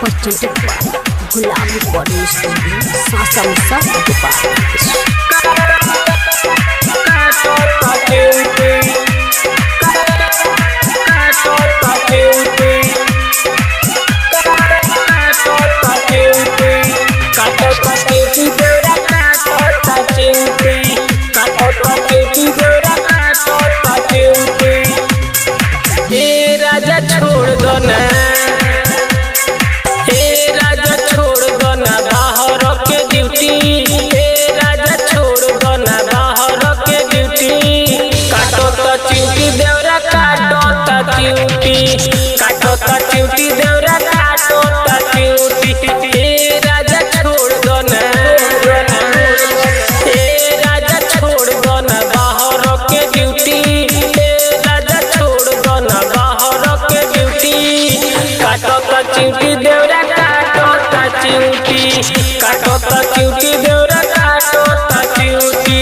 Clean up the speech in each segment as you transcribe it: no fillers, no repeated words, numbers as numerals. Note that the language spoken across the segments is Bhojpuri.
presented by Gulami Body Studio, Sasamsa Dubai. राजा छोड़ दो ना, हे राजा छोड़ दो ना बाहर के ड्यूटी, हे राजा छोड़ दो ना बाहर के ड्यूटी। काटो तो चिंटी देवरा काटो तो चिंटी, काटो तो चिंटी देवरा काटो तो चिंटी। हे राजा छोड़ दो ना, हे राजा छोड़ दो ना बाहर के ड्यूटी, हे राजा छोड़ दो ना बाहर के ड्यूटी। काटो तो चिंटी देवरा काटो तो चिंटी, काटो तो चिंटी देवरा काटो तो चिंटी।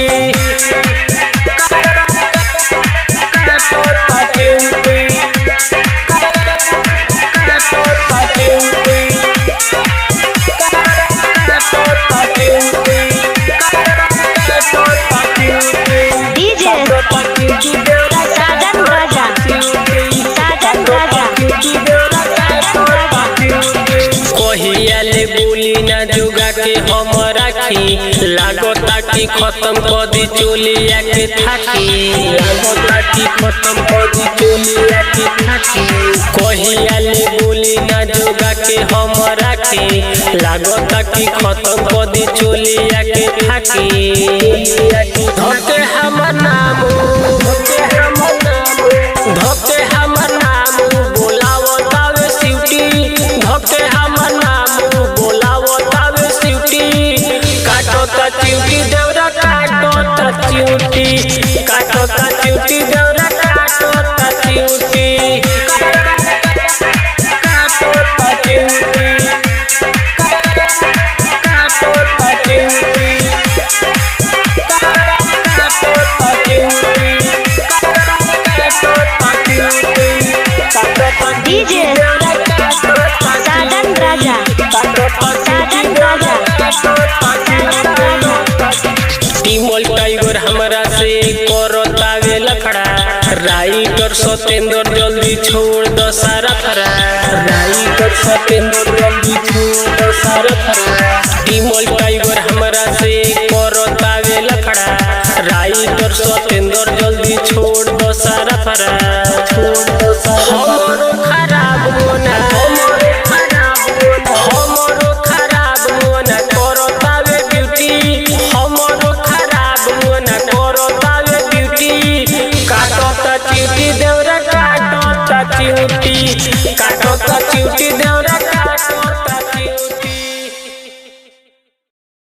कहियाले बोली ना जोगा के हम राखी, लागता कि खत्म कर दी चोलिया के थाकी, लागता कि खत्म कर दी चोलिया के थाकी। कहियाले बोली ना जोगा के हम राखी, लागता कि खत्म कर दी चोलिया के थाकी। धोके हमर नाम, धोके हमर नाम, धोके हमर नाम बोलावो तावे सिटी, धोके हमर नाम बोलावो तावे सिटी। काटो ता चिंटी देवरा काटो ता चिंटी, काटो ता चिंटी देवरा काटो ता चिंटी। काटो ता चिंटी, काटो ता चिंटी, काटो ता चिंटी, काटो ता चिंटी। DJ Sadan Raja, Sadan Raja, टीमोल टाइगर हमरा से करतावे लफड़ा, राइटर सतेंद्र जल्दी छोड़ दो सारा फरा, राइटर सतेंद्र जल्दी छोड़ दो सारा फरा। टीमोल टाइगर हमरा से करतावे लफड़ा, राइटर सतेंद्र जल्दी छोड़ दो सारा फरा, छोड़ दो सारा। हमरो खराब मोना, हमरो खराब मोना, हमरो खराब मोना करतावे ड्यूटी, हमरो खराब मोना करतावे ड्यूटी। काटो ता चिंटी देवरा काटो ता चिंटी।